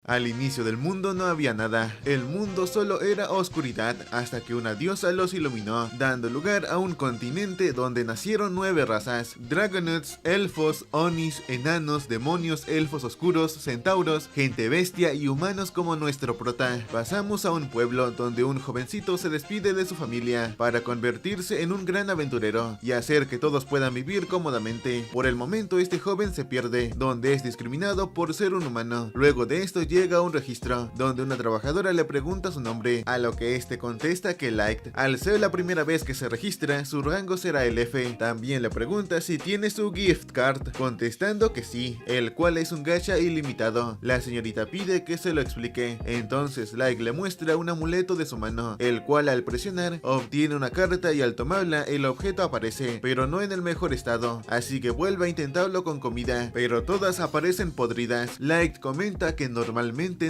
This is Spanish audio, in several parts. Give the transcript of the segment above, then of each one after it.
Al inicio del mundo no había nada, el mundo solo era oscuridad hasta que una diosa los iluminó, dando lugar a un continente donde nacieron 9 razas: Dragonauts, elfos, onis, enanos, demonios, elfos oscuros, centauros, gente bestia y humanos como nuestro prota. Pasamos a un pueblo donde un jovencito se despide de su familia para convertirse en un gran aventurero y hacer que todos puedan vivir cómodamente. Por el momento este joven se pierde, donde es discriminado por ser un humano. Luego de esto llega a un registro, donde una trabajadora le pregunta su nombre, a lo que este contesta que Light. Al ser la primera vez que se registra, su rango será el F. También le pregunta si tiene su gift card, contestando que sí, el cual es un gacha ilimitado. La señorita pide que se lo explique, entonces Light le muestra un amuleto de su mano, el cual al presionar obtiene una carta y al tomarla el objeto aparece, pero no en el mejor estado, así que vuelve a intentarlo con comida, pero todas aparecen podridas. Light comenta que normalmente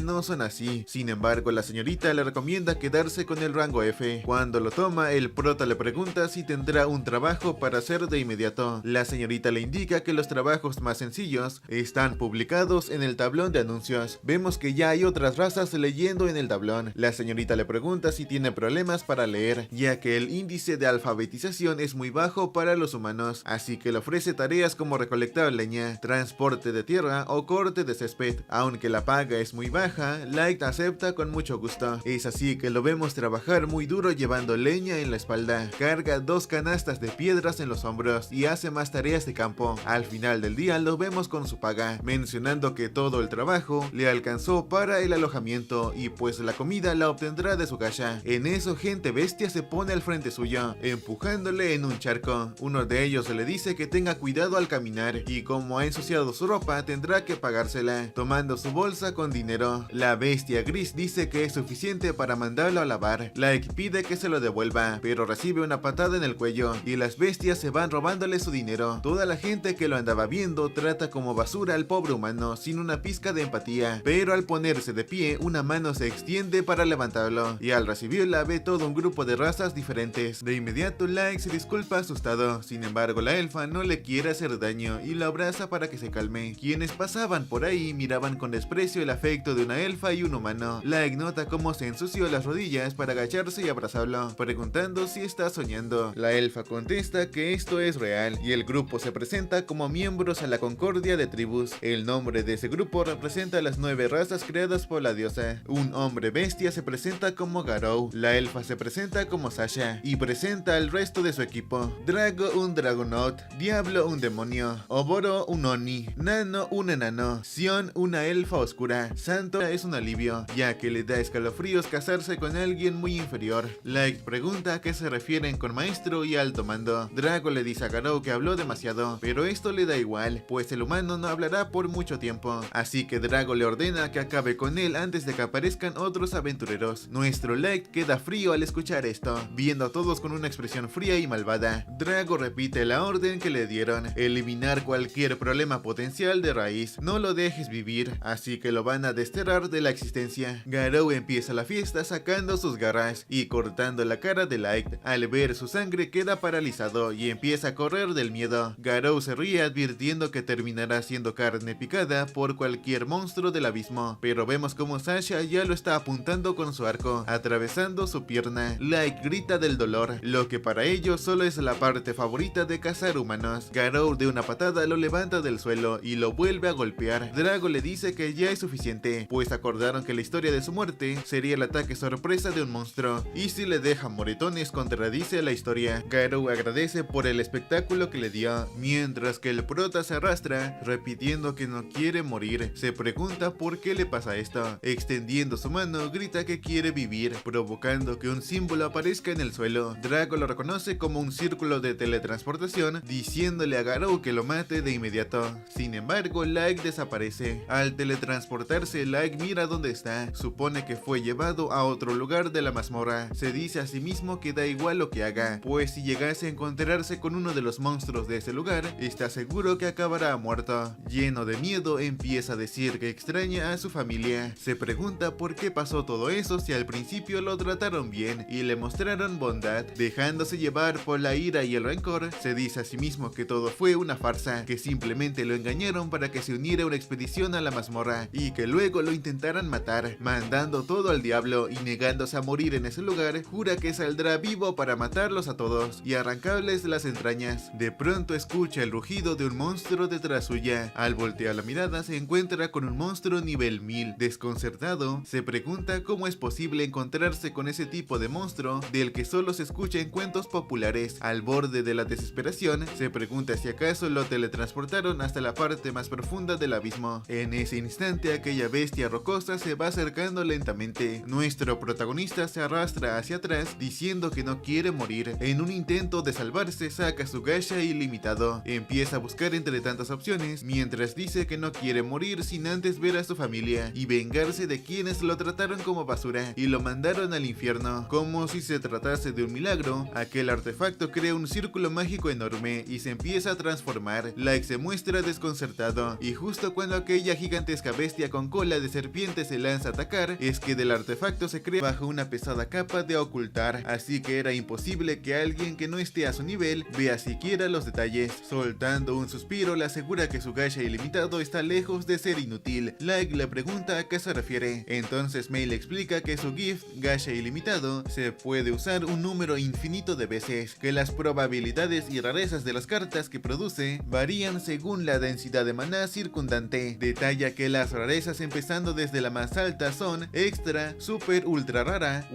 no son así, sin embargo la señorita le recomienda quedarse con el rango F. Cuando lo toma, el prota le pregunta si tendrá un trabajo para hacer de inmediato. La señorita le indica que los trabajos más sencillos están publicados en el tablón de anuncios. Vemos que ya hay otras razas leyendo en el tablón. La señorita le pregunta si tiene problemas para leer, ya que el índice de alfabetización es muy bajo para los humanos, así que le ofrece tareas como recolectar leña, transporte de tierra o corte de césped. Aunque la paga es muy baja, Light acepta con mucho gusto. Es así que lo vemos trabajar muy duro llevando leña en la espalda, carga 2 canastas de piedras en los hombros y hace más tareas de campo. Al final del día lo vemos con su paga, mencionando que todo el trabajo le alcanzó para el alojamiento y pues la comida la obtendrá de su gacha. En eso gente bestia se pone al frente suyo, empujándole en un charco. Uno de ellos le dice que tenga cuidado al caminar y como ha ensuciado su ropa tendrá que pagársela, tomando su bolsa con dinero. La bestia gris dice que es suficiente para mandarlo a lavar. Like pide que se lo devuelva, pero recibe una patada en el cuello y las bestias se van robándole su dinero. Toda la gente que lo andaba viendo trata como basura al pobre humano sin una pizca de empatía, pero al ponerse de pie una mano se extiende para levantarlo y al recibirla ve todo un grupo de razas diferentes. De inmediato Like se disculpa asustado, sin embargo la elfa no le quiere hacer daño y lo abraza para que se calme. Quienes pasaban por ahí miraban con desprecio el afecto de una elfa y un humano. Like nota cómo se ensució las rodillas para agacharse y abrazarlo, preguntando si está soñando. La elfa contesta que esto es real y el grupo se presenta como miembros a la concordia de tribus. El nombre de ese grupo representa las 9 razas creadas por la diosa. Un hombre bestia se presenta como Garou, la elfa se presenta como Sasha y presenta al resto de su equipo: Drago un Dragonaut, Diablo un demonio, Oboro un Oni, Nano un enano, Sion una elfa oscura. Santo es un alivio, ya que le da escalofríos casarse con alguien muy inferior. Light pregunta a qué se refieren con maestro y alto mando. Drago le dice a Garou que habló demasiado, pero esto le da igual, pues el humano no hablará por mucho tiempo, así que Drago le ordena que acabe con él antes de que aparezcan otros aventureros. Nuestro Light queda frío al escuchar esto, viendo a todos con una expresión fría y malvada. Drago repite la orden que le dieron: eliminar cualquier problema potencial de raíz, no lo dejes vivir, así que lo van a desterrar de la existencia. Garou empieza la fiesta sacando sus garras y cortando la cara de Light. Al ver su sangre queda paralizado y empieza a correr del miedo. Garou se ríe advirtiendo que terminará siendo carne picada por cualquier monstruo del abismo, pero vemos como Sasha ya lo está apuntando con su arco, atravesando su pierna. Light grita del dolor, lo que para ellos solo es la parte favorita de cazar humanos. Garou de una patada lo levanta del suelo y lo vuelve a golpear. Drago le dice que ya es suficiente, pues acordaron que la historia de su muerte sería el ataque sorpresa de un monstruo, y si le deja moretones contradice la historia. Garou agradece por el espectáculo que le dio, mientras que el prota se arrastra, repitiendo que no quiere morir. Se pregunta por qué le pasa esto. Extendiendo su mano, grita que quiere vivir, provocando que un símbolo aparezca en el suelo. Drago lo reconoce como un círculo de teletransportación, diciéndole a Garou que lo mate de inmediato. Sin embargo, Like desaparece. Al teletransportarse, Like mira dónde está, supone que fue llevado a otro lugar de la mazmorra. Se dice a sí mismo que da igual lo que haga, pues si llegase a encontrarse con uno de los monstruos de ese lugar, está seguro que acabará muerto. Lleno de miedo, empieza a decir que extraña a su familia. Se pregunta por qué pasó todo eso si al principio lo trataron bien y le mostraron bondad. Dejándose llevar por la ira y el rencor, se dice a sí mismo que todo fue una farsa, que simplemente lo engañaron para que se uniera a una expedición a la mazmorra y que que luego lo intentarán matar, mandando todo al diablo y negándose a morir en ese lugar, jura que saldrá vivo para matarlos a todos y arrancarles las entrañas. De pronto escucha el rugido de un monstruo detrás suya. Al voltear la mirada se encuentra con un monstruo nivel 1000. Desconcertado, se pregunta cómo es posible encontrarse con ese tipo de monstruo del que solo se escucha en cuentos populares. Al borde de la desesperación, se pregunta si acaso lo teletransportaron hasta la parte más profunda del abismo. En ese instante, aquella bestia rocosa se va acercando lentamente. Nuestro protagonista se arrastra hacia atrás diciendo que no quiere morir. En un intento de salvarse, saca su gacha ilimitado. Empieza a buscar entre tantas opciones, mientras dice que no quiere morir sin antes ver a su familia y vengarse de quienes lo trataron como basura y lo mandaron al infierno. Como si se tratase de un milagro, aquel artefacto crea un círculo mágico enorme y se empieza a transformar. Like se muestra desconcertado, y justo cuando aquella gigantesca bestia con cola de serpiente se lanza a atacar, es que del artefacto se crea bajo una pesada capa de ocultar, así que era imposible que alguien que no esté a su nivel vea siquiera los detalles. Soltando un suspiro, le asegura que su gacha ilimitado está lejos de ser inútil. Like le pregunta a qué se refiere. Entonces Mei le explica que su gift, gacha ilimitado, se puede usar un número infinito de veces, que las probabilidades y rarezas de las cartas que produce varían según la densidad de maná circundante. Detalla que las rarezas empezando desde la más alta son extra, super ultra rara,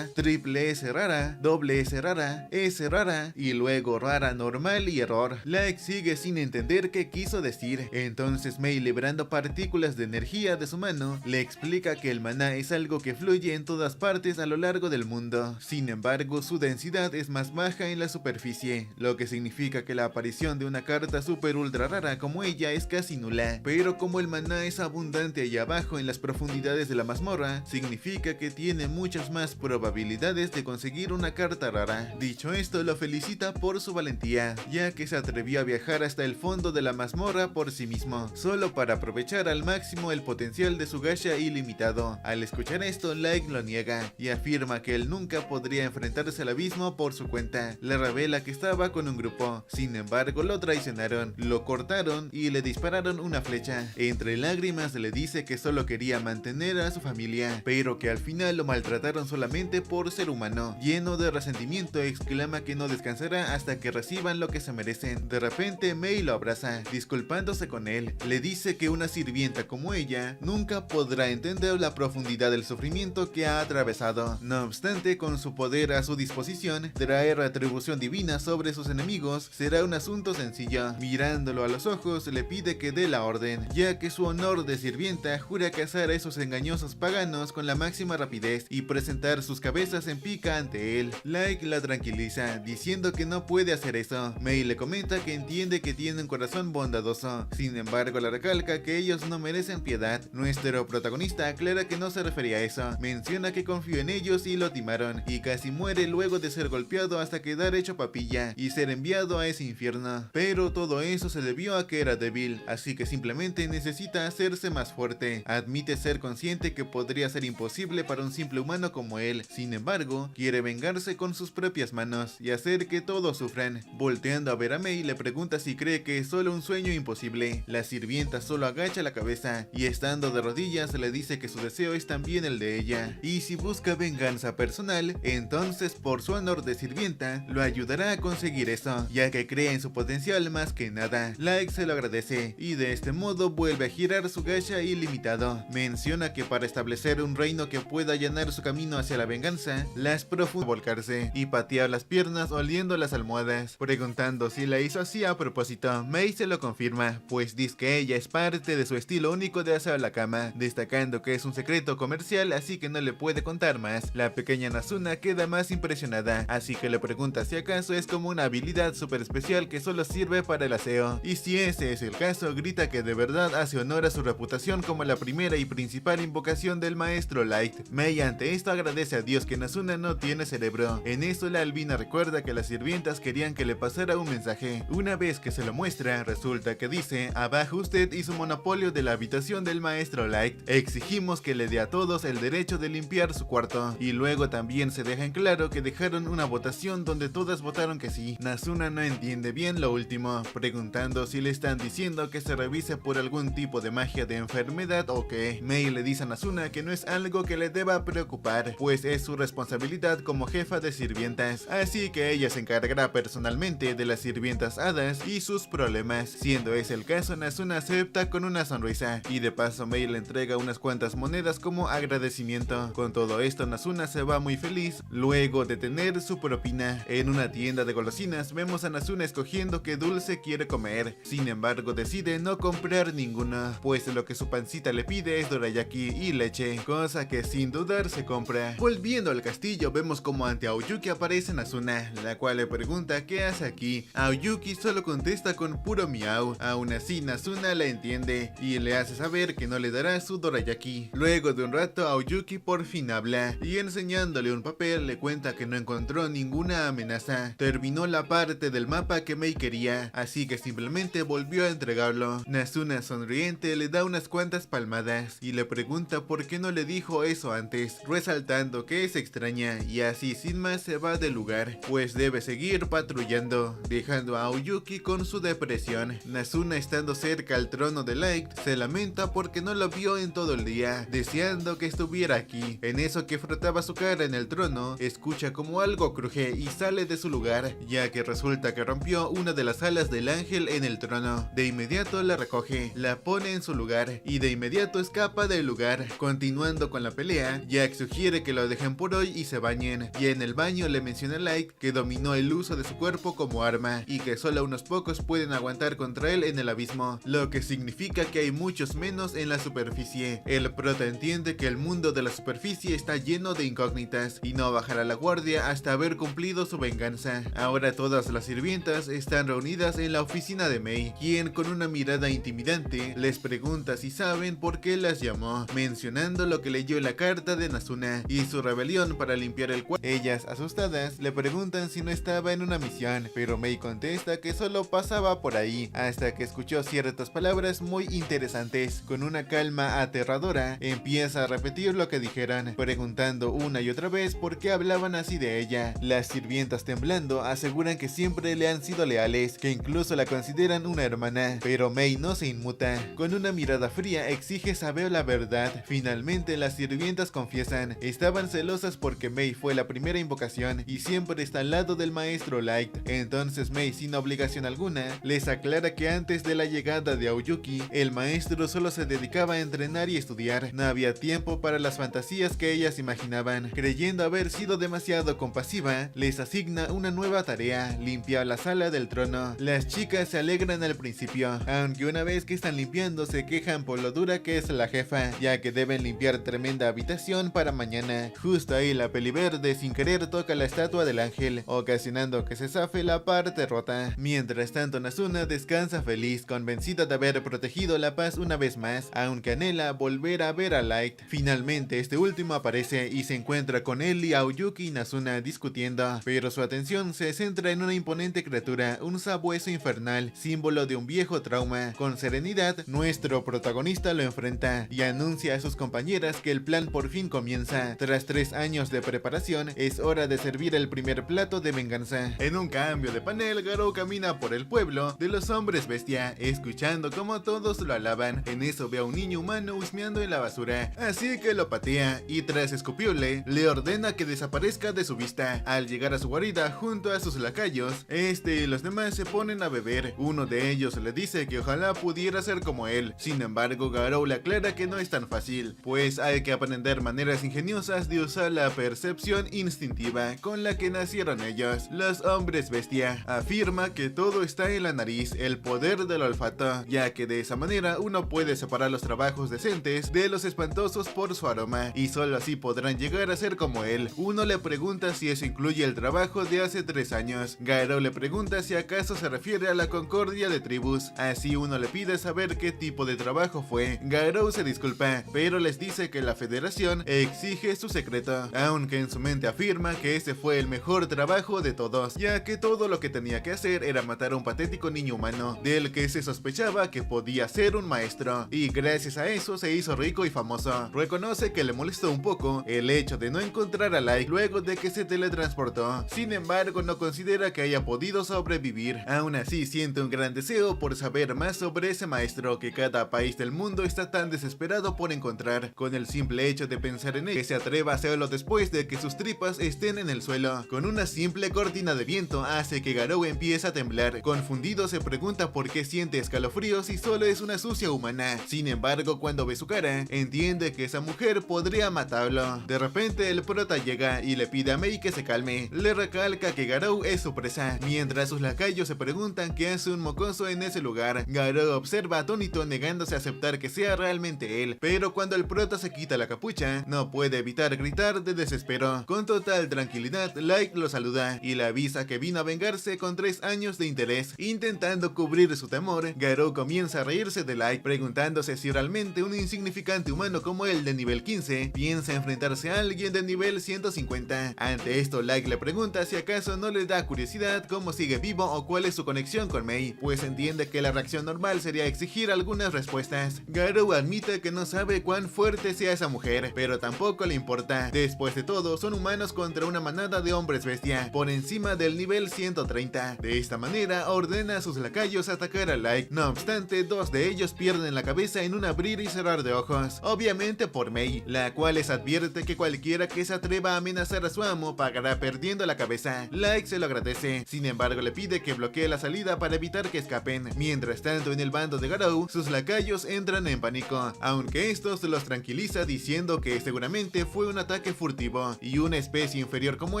triple S rara, doble S rara y luego rara normal y error. Like sigue sin entender qué quiso decir. Entonces Mei, liberando partículas de energía de su mano, le explica que el maná es algo que fluye en todas partes a lo largo del mundo. Sin embargo, su densidad es más baja en la superficie, lo que significa que la aparición de una carta super ultra rara como ella es casi nula. Pero como el maná es abundante allá abajo en las profundidades de la mazmorra, significa que tiene muchas más probabilidades de conseguir una carta rara. Dicho esto, lo felicita por su valentía, ya que se atrevió a viajar hasta el fondo de la mazmorra por sí mismo, solo para aprovechar al máximo el potencial de su gacha ilimitado. Al escuchar esto, Like lo niega y afirma que él nunca podría enfrentarse al abismo por su cuenta. Le revela que estaba con un grupo, sin embargo lo traicionaron, lo cortaron y le dispararon una flecha. Entre lágrimas le dice que solo quería mantener a su familia, pero que al final lo maltrataron solamente por ser humano. Lleno de resentimiento, exclama que no descansará hasta que reciban lo que se merecen. De repente Mei lo abraza, disculpándose con él. Le dice que una sirvienta como ella nunca podrá entender la profundidad del sufrimiento que ha atravesado. No obstante, con su poder a su disposición, traer retribución divina sobre sus enemigos será un asunto sencillo. Mirándolo a los ojos, le pide que dé la orden, ya que su honor de sirvienta jura cazar a esos engañosos paganos con la máxima rapidez y presentar sus cabezas en pica ante él. Like la tranquiliza, diciendo que no puede hacer eso. Mei le comenta que entiende que tiene un corazón bondadoso, sin embargo le recalca que ellos no merecen piedad. Nuestro protagonista aclara que no se refería a eso, menciona que confió en ellos y lo timaron, y casi muere luego de ser golpeado hasta quedar hecho papilla y ser enviado a ese infierno. Pero todo eso se debió a que era débil, así que simplemente necesita hacerse más fuerte. Admite ser consciente que podría ser imposible para un simple humano como él, sin embargo, quiere vengarse con sus propias manos y hacer que todos sufran. Volteando a ver a Mei, le pregunta si cree que es solo un sueño imposible. La sirvienta solo agacha la cabeza y estando de rodillas le dice que su deseo es también el de ella, y si busca venganza personal, entonces por su honor de sirvienta lo ayudará a conseguir eso, ya que cree en su potencial más que nada. Like se lo agradece y de este modo vuelve a girar su gacha ilimitado. Menciona que para establecer un reino que pueda allanar su camino hacia la venganza, las profundas volcarse y patear las piernas oliendo las almohadas. Preguntando si la hizo así a propósito, Mei se lo confirma, pues dice que ella es parte de su estilo único de hacer la cama, destacando que es un secreto comercial así que no le puede contar más. La pequeña Nazuna queda más impresionada, así que le pregunta si acaso es como una habilidad súper especial que solo sirve para el aseo, y si ese es el caso, grita que de verdad hace honor a su reputación como la primera y principal invocación del maestro Light. Mei ante esto agradece a Dios que Nazuna no tiene cerebro. En eso la albina recuerda que las sirvientas querían que le pasara un mensaje. Una vez que se lo muestra, resulta que dice: abajo usted y su monopolio de la habitación del maestro Light. Exigimos que le dé a todos el derecho de limpiar su cuarto. Y luego también se deja en claro que dejaron una votación donde todas votaron que sí. Nazuna no entiende bien lo último, preguntando si le están diciendo que se revise por algún tipo de magia de enfermedad o qué. Mei le dice a Nazuna que no es algo que le deba preocupar, pues es su responsabilidad como jefa de sirvientas, así que ella se encargará personalmente de las sirvientas hadas y sus problemas. Siendo ese el caso, Nazuna acepta con una sonrisa y de paso Mei le entrega unas cuantas monedas como agradecimiento. Con todo esto, Nazuna se va muy feliz luego de tener su propina. En una tienda de golosinas vemos a Nazuna escogiendo qué dulce quiere comer. Sin embargo, decide no comprar ninguno, pues lo que su pancita le pide es dorayaki y leche, cosa que sin dudar se compra. Volviendo al castillo, vemos como ante Aoyuki aparece Nazuna, la cual le pregunta qué hace aquí. Aoyuki solo contesta con puro miau. Aún así, Nazuna la entiende y le hace saber que no le dará su dorayaki. Luego de un rato, Aoyuki por fin habla y enseñándole un papel le cuenta que no encontró ninguna amenaza. Terminó la parte del mapa que Mei quería, así que simplemente volvió a entregarlo. Nazuna, sonriente, le da unas cuantas palmadas y le pregunta por qué no le dijo eso antes, resaltando que es extraña, y así sin más se va del lugar, pues debe seguir patrullando, dejando a Aoyuki con su depresión. Nazuna, estando cerca al trono de Light, se lamenta porque no lo vio en todo el día, deseando que estuviera aquí. En eso que frotaba su cara en el trono, escucha como algo cruje y sale de su lugar, ya que resulta que rompió una de las alas del ángel en el trono. De inmediato la recoge, la pone en su lugar y de inmediato escapa del lugar. Continuando con la pelea, Jack sugiere que lo dejen por hoy y se bañen, y en el baño le menciona a Light que dominó el uso de su cuerpo como arma y que solo unos pocos pueden aguantar contra él en el abismo, lo que significa que hay muchos menos en la superficie. El prota entiende que el mundo de la superficie está lleno de incógnitas y no bajará la guardia hasta haber cumplido su venganza. Ahora todas las sirvientas están reunidas en la oficina de Mei, quien con una mirada intimidante les pregunta si saben por qué las llamó, mencionando lo que leyó en la carta de Nazuna y su rebelión para limpiar el cuarto. Ellas, asustadas, le preguntan si no estaba en una misión, pero Mei contesta que solo pasaba por ahí, hasta que escuchó ciertas palabras muy interesantes. Con una calma aterradora, empieza a repetir lo que dijeron, preguntando una y otra vez por qué hablaban así de ella. Las sirvientas, temblando, aseguran que siempre le han sido leales, que incluso la consideran una hermana, pero Mei no se inmuta. Con una mirada fría exige saber la verdad. Finalmente las sirvientas confiesan, estaban celosas porque Mei fue la primera invocación y siempre está al lado del maestro Light. Entonces Mei, sin obligación alguna, les aclara que antes de la llegada de Aoyuki, el maestro solo se dedicaba a entrenar y estudiar. No había tiempo para las fantasías que ellas imaginaban. Creyendo haber sido demasiado compasiva, les asigna una nueva tarea: limpiar la sala del trono. Las chicas se alegran al principio, aunque una vez que están limpiando se quejan por lo dura que es la jefa, ya que deben limpiar tremenda habitación para mañana. Justo ahí la peliverde sin querer toca la estatua del ángel, ocasionando que se zafe la parte rota. Mientras tanto, Nazuna descansa feliz, convencida de haber protegido la paz una vez más, aunque anhela volver a ver a Light. Finalmente este último aparece y se encuentra con él y Aoyuki y Nazuna discutiendo, pero su atención se centra en una imponente criatura, un sabueso infernal, símbolo de un viejo trauma. Con serenidad, nuestro protagonista lo enfrenta y anuncia a sus compañeras que el plan por fin comienza. Tras 3 años de preparación, es hora de servir el primer plato de venganza. En un cambio de panel, Garou camina por el pueblo de los hombres bestia, escuchando como todos lo alaban. En eso ve a un niño humano husmeando en la basura, así que lo patea y tras escupirle, le ordena que desaparezca de su vista. Al llegar a su guarida junto a sus lacayos, este y los demás se ponen a beber. Uno de ellos le dice que ojalá pudiera ser como él. Sin embargo, Garou le aclara que no es tan fácil, pues hay que aprender maneras ingeniosas de usar la percepción instintiva con la que nacieron ellos. Los hombres bestia afirma que todo está en la nariz, el poder del olfato, ya que de esa manera uno puede separar los trabajos decentes de los espantosos por su aroma, y solo así podrán llegar a ser como él. Uno le pregunta si eso incluye el trabajo de hace 3 años. Garou le pregunta si acaso se refiere a la concordia de tribus. Así uno le pide saber qué tipo de trabajo fue. Garou se disculpa, pero les dice que la federación exige su secreto, aunque en su mente afirma que ese fue el mejor trabajo de todos, ya que todo lo que tenía que hacer era matar a un patético niño humano, del que se sospechaba que podía ser un maestro, y gracias a eso se hizo rico y famoso. Reconoce que le molestó un poco el hecho de no encontrar a Light luego de que se teletransportó. Sin embargo, no considera que haya podido sobrevivir. Aún así, siente un gran deseo por saber más sobre ese maestro que cada país país del mundo está tan desesperado por encontrar, con el simple hecho de pensar en él, que se atreva a hacerlo después de que sus tripas estén en el suelo. Con una simple cortina de viento hace que Garou empiece a temblar. Confundido se pregunta por qué siente escalofríos si solo es una sucia humana. Sin embargo, cuando ve su cara, entiende que esa mujer podría matarlo. De repente el prota llega y le pide a Mei que se calme. Le recalca que Garou es su presa. Mientras sus lacayos se preguntan qué hace un mocoso en ese lugar, Garou observa atónito negándose a aceptar que sea realmente él. Pero cuando el prota se quita la capucha, no puede evitar gritar de desespero. Con total tranquilidad, Light lo saluda y le avisa que vino a vengarse con 3 años de interés. Intentando cubrir su temor, Garou comienza a reírse de Light, preguntándose si realmente un insignificante humano como él de nivel 15 piensa enfrentarse a alguien de nivel 150. Ante esto, Light le pregunta si acaso no le da curiosidad cómo sigue vivo o cuál es su conexión con Mei, pues entiende que la reacción normal sería exigir algunas respuestas. Garou admite que no sabe cuán fuerte sea esa mujer, pero tampoco le importa. Después de todo, son humanos contra una manada de hombres bestia, por encima del nivel 130. De esta manera, ordena a sus lacayos atacar a Light. No obstante, 2 de ellos pierden la cabeza en un abrir y cerrar de ojos, obviamente por Mei, la cual les advierte que cualquiera que se atreva a amenazar a su amo pagará perdiendo la cabeza. Light se lo agradece, sin embargo le pide que bloquee la salida para evitar que escapen. Mientras tanto, en el bando de Garou, sus lacayos entran en pánico, aunque estos los tranquiliza diciendo que seguramente fue un ataque furtivo y una especie inferior como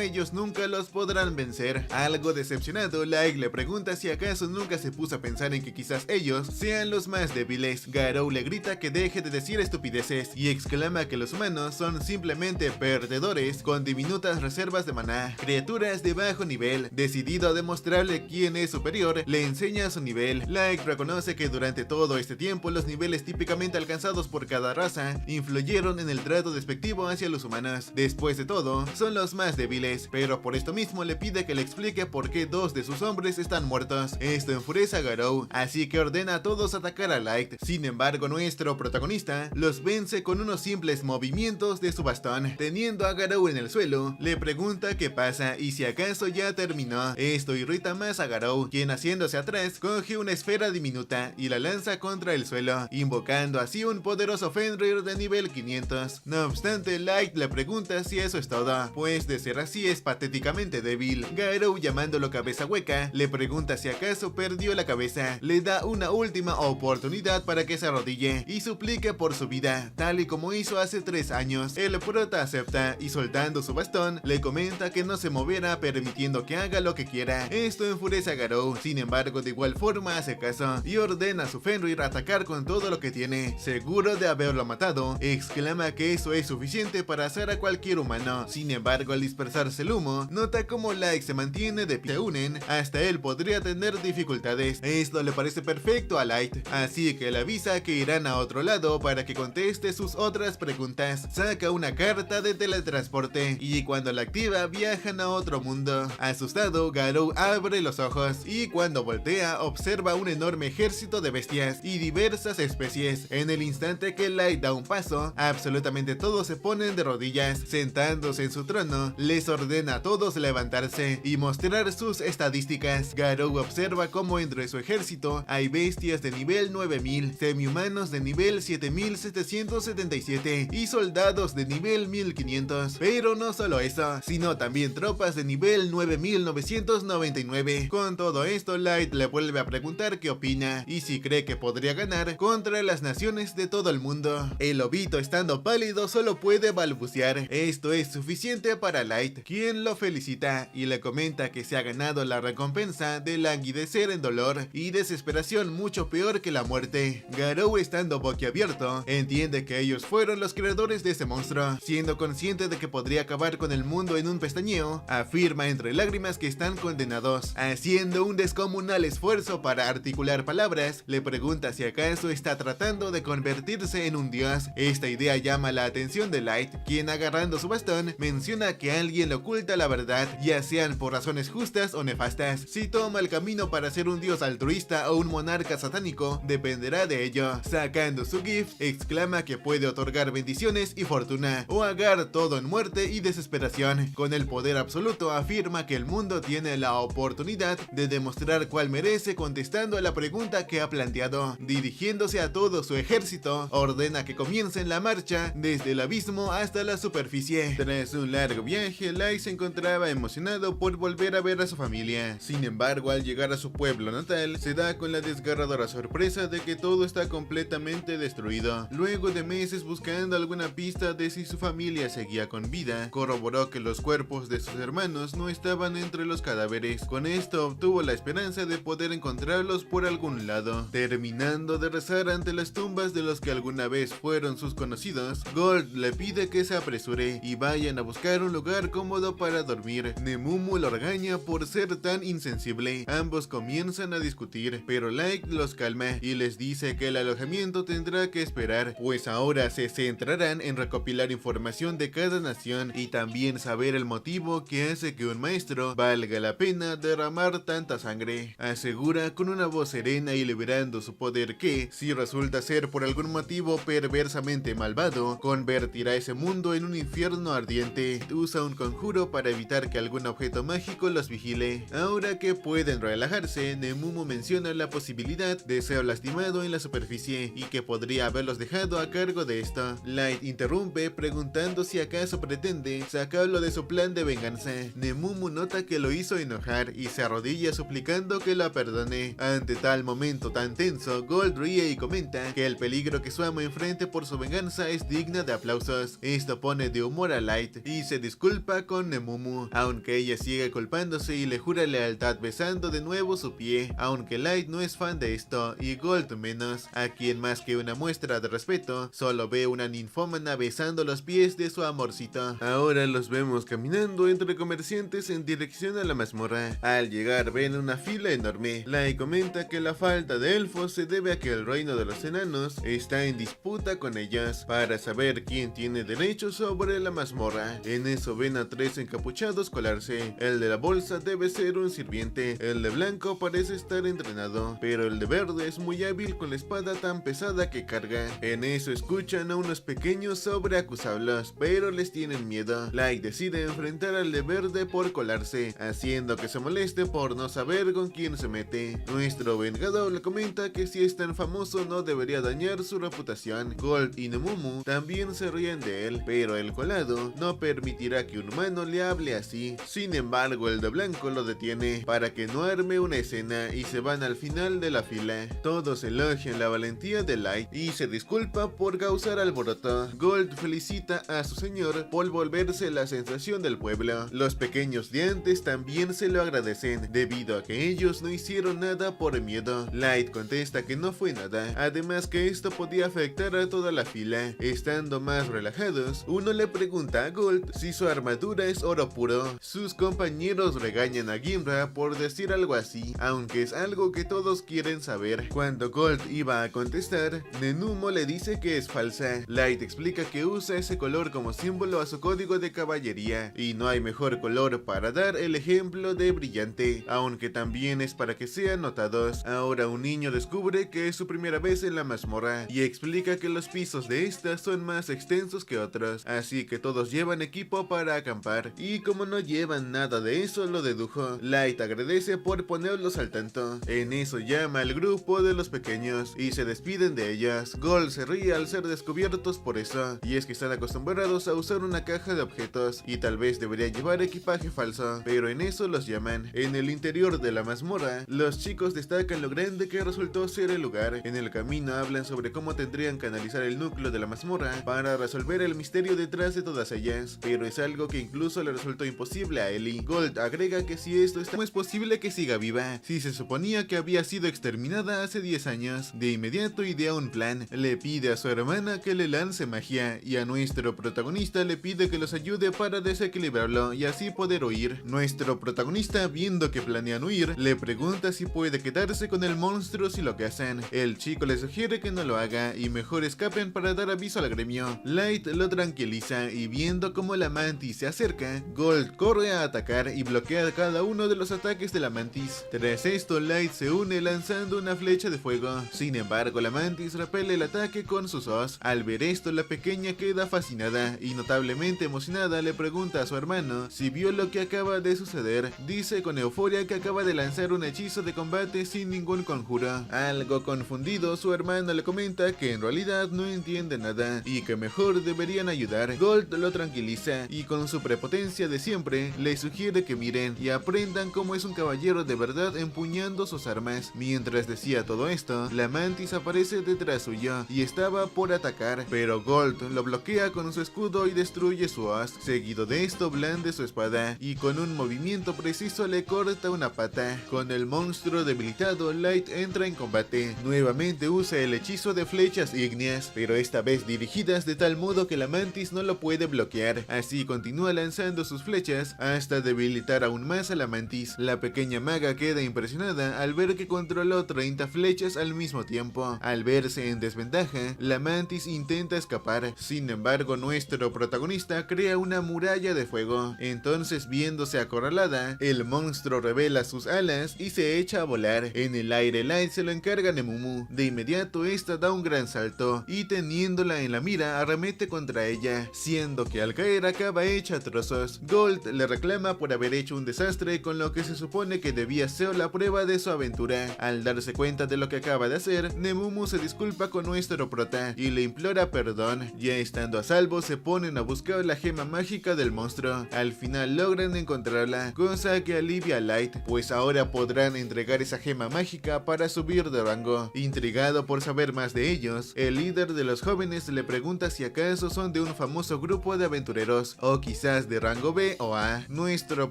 ellos nunca los podrán vencer. Algo decepcionado, Light le pregunta si acaso nunca se puso a pensar en que quizás ellos sean los más débiles. Garou le grita que deje de decir estupideces y exclama que los humanos son simplemente perdedores con diminutas reservas de maná, criaturas de bajo nivel. Decidido a demostrarle quién es superior, le enseña su nivel. Light reconoce que durante todo este tiempo los niveles típicamente alcanzados por cada raza influyeron en el trato despectivo hacia los humanos. Después de todo, son los más débiles, pero por esto mismo le pide que le explique por qué 2 de sus hombres están muertos. Esto enfurece a Garou, así que ordena a todos atacar a Light. Sin embargo, nuestro protagonista los vence con unos simples movimientos de su bastón. Teniendo a Garou en el suelo, le pregunta qué pasa y si acaso ya terminó. Esto irrita más a Garou, quien haciéndose atrás, coge una esfera diminuta y la lanza contra el suelo, invocando así un poderoso Fenrir de nivel 500. No obstante, Light le pregunta si eso es todo, pues de ser así es patéticamente débil. Garou, llamándolo cabeza hueca, le pregunta si acaso perdió la cabeza. Le da una última oportunidad para que se arrodille y suplique por su vida, tal y como hizo hace 3 años. El prota acepta y soltando su bastón, le comenta que no se moverá, permitiendo que haga lo que quiera. Esto enfurece a Garou, sin embargo de igual forma hace caso y ordena a su Fenrir atacar con todo lo que tiene. Seguro de haberlo matado, exclama que eso es suficiente para hacer a cualquier humano. Sin embargo, al dispersarse el humo, nota como Light se mantiene de pie. Se unen, hasta él podría tener dificultades. Esto le parece perfecto a Light, así que le avisa que irán a otro lado para que conteste sus otras preguntas. Saca una carta de teletransporte y cuando la activa viajan a otro mundo. Asustado, Garou abre los ojos y cuando voltea observa un enorme ejército de bestias y diversas especies. En el instante que Light da un paso, absolutamente todos se ponen de rodillas. Sentándose en su trono, les ordena a todos levantarse y mostrar sus estadísticas. Garou observa cómo entre su ejército hay bestias de nivel 9000, semihumanos de nivel 7777 y soldados de nivel 1500. Pero no solo eso, sino también tropas de nivel 9999. Con todo esto, Light le vuelve a preguntar qué opina y si cree que podría ganar contra las naciones de todo el mundo. El lobito, estando pálido, solo puede balbucear. Esto es suficiente para Light, quien lo felicita y le comenta que se ha ganado la recompensa de languidecer en dolor y desesperación mucho peor que la muerte. Garou, estando boquiabierto, entiende que ellos fueron los creadores de ese monstruo. Siendo consciente de que podría acabar con el mundo en un pestañeo, afirma entre lágrimas que están condenados. Haciendo un descomunal esfuerzo para articular palabras, le pregunta si acaso está tratando de convertirse en un dios. Esta idea llama la atención de Light, quien agarrando su bastón menciona que alguien le oculta la verdad, ya sean por razones justas o nefastas. Si toma el camino para ser un dios altruista o un monarca satánico, dependerá de ello. Sacando su gift, exclama que puede otorgar bendiciones y fortuna, o agar todo en muerte y desesperación. Con el poder absoluto afirma que el mundo tiene la oportunidad de demostrar cuál merece contestando a la pregunta que ha planteado. Dirigiéndose uniéndose a todo su ejército, ordena que comiencen la marcha desde el abismo hasta la superficie. Tras un largo viaje, Light se encontraba emocionado por volver a ver a su familia. Sin embargo, al llegar a su pueblo natal, se da con la desgarradora sorpresa de que todo está completamente destruido. Luego de meses buscando alguna pista de si su familia seguía con vida, corroboró que los cuerpos de sus hermanos no estaban entre los cadáveres. Con esto obtuvo la esperanza de poder encontrarlos por algún lado. Terminando de rezar ante las tumbas de los que alguna vez fueron sus conocidos, Gold le pide que se apresure y vayan a buscar un lugar cómodo para dormir. Nemumu lo regaña por ser tan insensible. Ambos comienzan a discutir, pero Light los calma y les dice que el alojamiento tendrá que esperar, pues ahora se centrarán en recopilar información de cada nación y también saber el motivo que hace que un maestro valga la pena derramar tanta sangre. Asegura con una voz serena y liberando su poder que, si resulta ser por algún motivo perversamente malvado, convertirá ese mundo en un infierno ardiente. Usa un conjuro para evitar que algún objeto mágico los vigile. Ahora que pueden relajarse, Nemumu menciona la posibilidad de ser lastimado en la superficie y que podría haberlos dejado a cargo de esto. Light interrumpe preguntando si acaso pretende sacarlo de su plan de venganza. Nemumu nota que lo hizo enojar y se arrodilla suplicando que la perdone. Ante tal momento tan tenso, Gold ríe y comenta que el peligro que su amo enfrente por su venganza es digna de aplausos. Esto pone de humor a Light y se disculpa con Nemumu, aunque ella sigue culpándose y le jura lealtad besando de nuevo su pie, aunque Light no es fan de esto y Gold menos, a quien más que una muestra de respeto, solo ve una ninfómana besando los pies de su amorcito. Ahora los vemos caminando entre comerciantes en dirección a la mazmorra. Al llegar ven una fila enorme. Light comenta que la falta de elfos se debe a que el reino de los enanos está en disputa con ellos para saber quién tiene derecho sobre la mazmorra. En eso ven a 3 encapuchados colarse. El de la bolsa debe ser un sirviente, el de blanco parece estar entrenado, pero el de verde es muy hábil con la espada tan pesada que carga. En eso escuchan a unos pequeños sobre acusarlos, pero les tienen miedo. Light decide enfrentar al de verde por colarse, haciendo que se moleste por no saber con quién se mete. Nuestro vengador le comenta que si es tan famoso no debería dañar su reputación. Gold y Nemumu también se ríen de él, pero el colado no permitirá que un humano le hable así. Sin embargo, el de blanco lo detiene para que no arme una escena y se van al final de la fila. Todos elogian la valentía de Light y se disculpa por causar alboroto. Gold felicita a su señor por volverse la sensación del pueblo. Los pequeños de antes también se lo agradecen, debido a que ellos no hicieron nada por miedo. Light contesta que no fue nada, además que esto podía afectar a toda la fila. Estando más relajados, uno le pregunta a Gold si su armadura es oro puro. Sus compañeros regañan a Gimra por decir algo así, aunque es algo que todos quieren saber. Cuando Gold iba a contestar, Nemumu le dice que es falsa. Light explica que usa ese color como símbolo a su código de caballería, y no hay mejor color para dar el ejemplo de brillante, aunque también es para que sean notados. Ahora un niño descubre que es su primera vez en la mazmorra y explica que los pisos de esta son más extensos que otros, así que todos llevan equipo para acampar, y como no llevan nada de eso lo dedujo. Light agradece por ponerlos al tanto. En eso llama al grupo de los pequeños y se despiden de ellas. Gold se ríe al ser descubiertos por eso, y es que están acostumbrados a usar una caja de objetos y tal vez debería llevar equipaje falso, pero en eso los llaman. En el interior de la mazmorra, los chicos destacan lo grande que resultó ser el lugar. En el camino hablan sobre cómo tendrían que analizar el núcleo de la mazmorra para resolver el misterio detrás de todas ellas, pero es algo que incluso le resultó imposible a Ellie. Gold agrega que si esto está, ¿cómo es posible que siga viva? Si se suponía que había sido exterminada hace 10 años. De inmediato idea un plan. Le pide a su hermana que le lance magia y a nuestro protagonista le pide que los ayude para desequilibrarlo y así poder huir. Nuestro protagonista, viendo que planean huir, le pregunta si puede quedarse con el monstruo si lo cazan. El chico le sugiere que no lo haga y mejor escapen para dar aviso al gremio. Light lo tranquiliza y viendo cómo la mantis se acerca, Gold corre a atacar y bloquea cada uno de los ataques de la mantis. Tras esto, Light se une lanzando una flecha de fuego. Sin embargo, la mantis repele el ataque con sus os. Al ver esto, la pequeña queda fascinada y notablemente emocionada le pregunta a su hermano si vio lo que acaba de suceder. Dice con euforia que acaba de lanzar un hechizo de combate sin ningún conjuro. Algo confundido Sorprendido, su hermana le comenta que en realidad no entiende nada y que mejor deberían ayudar. Gold lo tranquiliza y con su prepotencia de siempre le sugiere que miren y aprendan cómo es un caballero de verdad empuñando sus armas. Mientras decía todo esto, la mantis aparece detrás suyo y estaba por atacar, pero Gold lo bloquea con su escudo y destruye su hoz. Seguido de esto blande su espada y con un movimiento preciso le corta una pata. Con el monstruo debilitado, Light entra en combate. Nuevamente usa el hechizo de flechas ígneas, pero esta vez dirigidas de tal modo que la mantis no lo puede bloquear. Así continúa lanzando sus flechas hasta debilitar aún más a la mantis. La pequeña maga queda impresionada al ver que controló 30 flechas al mismo tiempo. Al verse en desventaja, la mantis intenta escapar. Sin embargo, nuestro protagonista crea una muralla de fuego. Entonces, viéndose acorralada, el monstruo revela sus alas y se echa a volar. En el aire, Light se lo encarga a Nemumu. De inmediato, esta da un gran salto y teniéndola en la mira arremete contra ella, siendo que al caer acaba hecha a trozos. Gold le reclama por haber hecho un desastre con lo que se supone que debía ser la prueba de su aventura. Al darse cuenta de lo que acaba de hacer, Nemumu se disculpa con nuestro prota y le implora perdón. Ya estando a salvo, se ponen a buscar la gema mágica del monstruo. Al final logran encontrarla, cosa que alivia a Light, pues ahora podrán entregar esa gema mágica para subir de rango. Intrigado por saber más de ellos, el líder de los jóvenes le pregunta si acaso son de un famoso grupo de aventureros, o quizás de rango B o A. Nuestro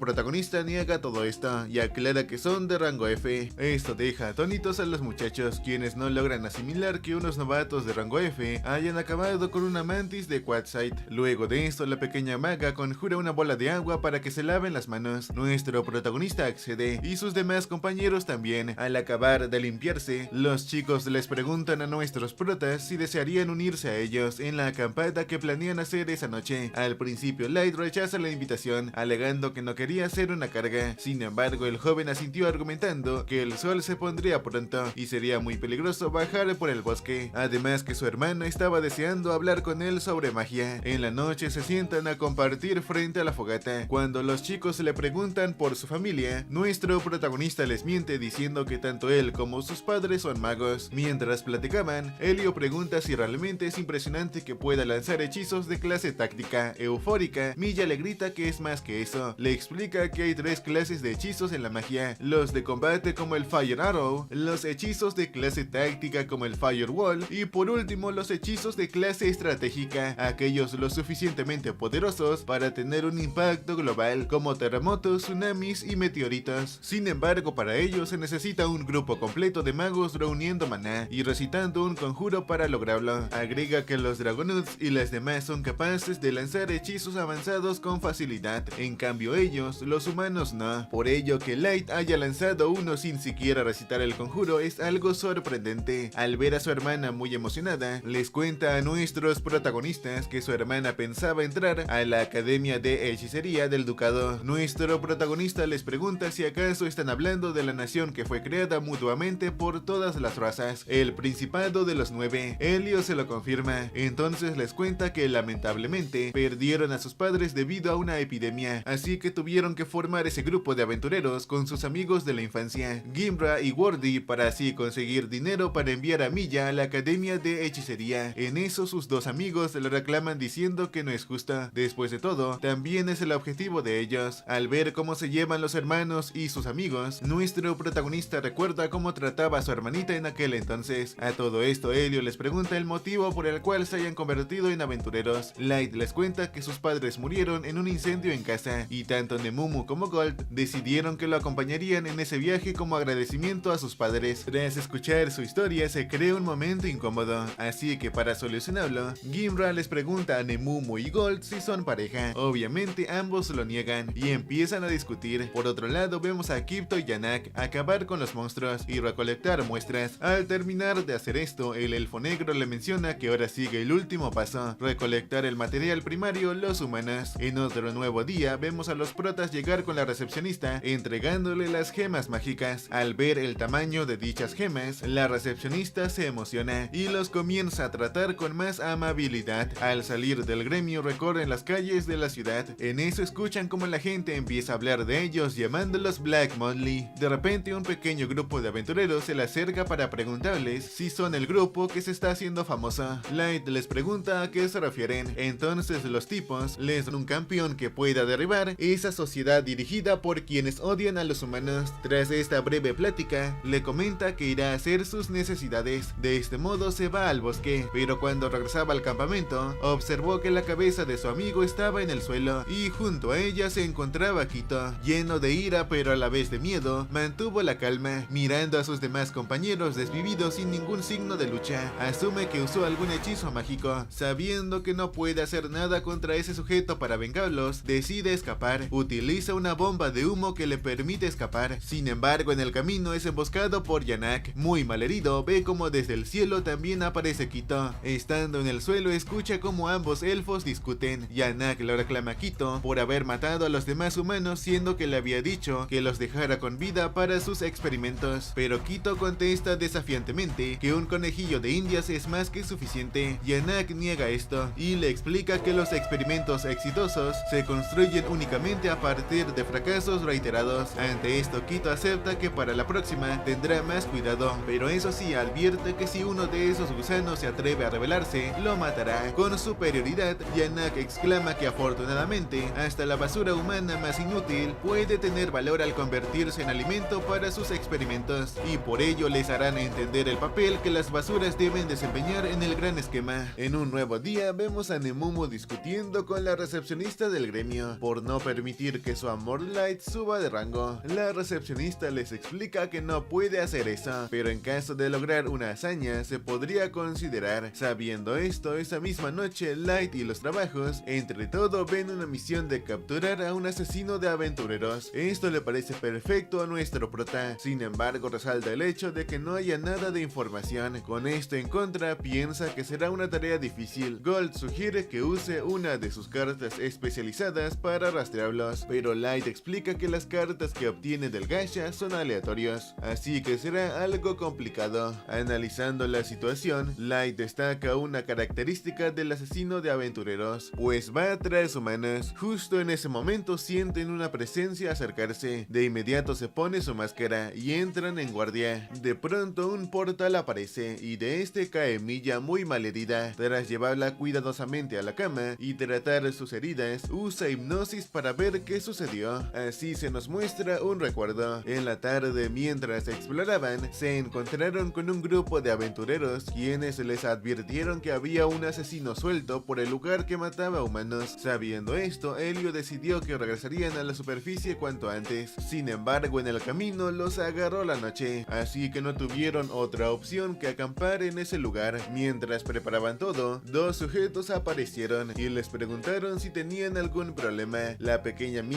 protagonista niega todo esto y aclara que son de rango F. Esto deja atónitos a los muchachos, quienes no logran asimilar que unos novatos de rango F hayan acabado con una mantis de Quartzite. Luego de esto, la pequeña maga conjura una bola de agua para que se laven las manos. Nuestro protagonista accede y sus demás compañeros también. Al acabar de limpiarse, los chicos les preguntan a nuestros protas si desearían unirse a ellos en la acampada que planean hacer esa noche. Al principio, Light rechaza la invitación, alegando que no quería ser una carga. Sin embargo, el joven asintió argumentando que el sol se pondría pronto y sería muy peligroso bajar por el bosque. Además que su hermana estaba deseando hablar con él sobre magia. En la noche se sientan a compartir frente a la fogata. Cuando los chicos le preguntan por su familia, nuestro protagonista les miente diciendo que tanto él como sus padres son magos. Mientras platicaban, Elio pregunta si realmente es impresionante que pueda lanzar hechizos de clase táctica, eufórica. Milla le grita que es más que eso. Le explica que hay 3 clases de hechizos en la magia: los de combate como el Fire Arrow, los hechizos de clase táctica como el Firewall y por último los hechizos de clase estratégica, aquellos lo suficientemente poderosos para tener un impacto global como terremotos, tsunamis y meteoritos. Sin embargo, para ello se necesita un grupo completo de magos reuniendo maná y recitando un conjuro para lograrlo. Agrega que los Dragonauts y las demás son capaces de lanzar hechizos avanzados con facilidad, en cambio ellos, los humanos, no. Por ello que Light haya lanzado uno sin siquiera recitar el conjuro es algo sorprendente. Al ver a su hermana muy emocionada, les cuenta a nuestros protagonistas que su hermana pensaba entrar a la Academia de Hechicería del Ducado. Nuestro protagonista les pregunta si acaso están hablando de la nación que fue creada mutuamente por todas las razas, el Principado de los 9. Elio se lo confirma. Entonces les cuenta que lamentablemente perdieron a sus padres debido a una epidemia, así que tuvieron que formar ese grupo de aventureros con sus amigos de la infancia, Gimbra y Wardy, para así conseguir dinero para enviar a Milla a la Academia de Hechicería. En eso sus dos amigos le reclaman diciendo que no es justo. Después de todo, también es el objetivo de ellos. Al ver cómo se llevan los hermanos y sus amigos, nuestro protagonista recuerda cómo trataba a su hermanita en aquel entonces. A todo esto, Elio les pregunta el motivo por el cual se hayan convertido en aventureros. Light les cuenta que sus padres murieron en un incendio en casa y tanto Nemumu como Gold decidieron que lo acompañarían en ese viaje como agradecimiento a sus padres. Tras escuchar su historia se crea un momento incómodo, así que para solucionarlo, Gimbra les pregunta a Nemumu y Gold si son pareja. Obviamente ambos lo niegan y empiezan a discutir. Por otro lado vemos a Kipto y Yanak acabar con los monstruos y recolectar muestras. Al terminar de hacer esto, el elfo negro le menciona que ahora sigue el último paso, recolectar el material primario, los humanos. En otro nuevo día vemos a los protas llegar con la recepcionista entregándole las gemas mágicas. Al ver el tamaño de dichas gemas, la recepcionista se emociona y los comienza a tratar con más amabilidad. Al salir del gremio recorren las calles de la ciudad. En eso escuchan como la gente empieza a hablar de ellos llamándolos Black Monthly. De repente un pequeño grupo de aventureros se le acerca para preguntar preguntándoles si son el grupo que se está haciendo famoso. Light les pregunta a qué se refieren, entonces los tipos les dan un campeón que pueda derribar esa sociedad dirigida por quienes odian a los humanos. Tras esta breve plática, le comenta que irá a hacer sus necesidades. De este modo se va al bosque, pero cuando regresaba al campamento, observó que la cabeza de su amigo estaba en el suelo y junto a ella se encontraba Quito. Lleno de ira pero a la vez de miedo, mantuvo la calma, mirando a sus demás compañeros desvividos sin ningún signo de lucha. Asume que usó algún hechizo mágico. Sabiendo que no puede hacer nada contra ese sujeto para vengarlos, decide escapar. Utiliza una bomba de humo que le permite escapar. Sin embargo, en el camino es emboscado por Yannack. Muy malherido, ve como desde el cielo también aparece Quito. Estando en el suelo, escucha como ambos elfos discuten. Yannack lo reclama a Quito por haber matado a los demás humanos, siendo que le había dicho que los dejara con vida para sus experimentos. Pero Quito contesta desafiantemente que un conejillo de indias es más que suficiente. Yannack niega esto y le explica que los experimentos exitosos se construyen únicamente a partir de fracasos reiterados. Ante esto, Quito acepta que para la próxima tendrá más cuidado, pero eso sí advierte que si uno de esos gusanos se atreve a rebelarse, lo matará. Con superioridad, Yannack exclama que afortunadamente hasta la basura humana más inútil puede tener valor al convertirse en alimento para sus experimentos, y por ello les harán entender el papel que las basuras deben desempeñar en el gran esquema. En un nuevo día vemos a Nemumu discutiendo con la recepcionista del gremio por no permitir que su amor Light suba de rango. La recepcionista les explica que no puede hacer eso, pero en caso de lograr una hazaña se podría considerar. Sabiendo esto, esa misma noche Light y los trabajos entre todo ven una misión de capturar a un asesino de aventureros. Esto le parece perfecto a nuestro prota, sin embargo resalta el hecho de que no haya nada de información. Con esto en contra, piensa que será una tarea difícil. Gold sugiere que use una de sus cartas especializadas para rastrearlos, pero Light explica que las cartas que obtiene del gacha son aleatorios, así que será algo complicado. Analizando la situación, Light destaca una característica del asesino de aventureros, pues va tras humanos. Justo en ese momento sienten una presencia acercarse. De inmediato se pone su máscara y entran en guardia. De pronto un portal aparece y de este cae Milla muy malherida. Tras llevarla cuidadosamente a la cama y tratar sus heridas, usa hipnosis para ver qué sucedió. Así se nos muestra un recuerdo. En la tarde, mientras exploraban, se encontraron con un grupo de aventureros quienes les advirtieron que había un asesino suelto por el lugar que mataba humanos. Sabiendo esto, Helio decidió que regresarían a la superficie cuanto antes. Sin embargo, en el camino los agarró la noche, así que no tuvieron otra opción que acampar en ese lugar. Mientras preparaban todo, dos sujetos aparecieron y les preguntaron si tenían algún problema. La pequeña Milla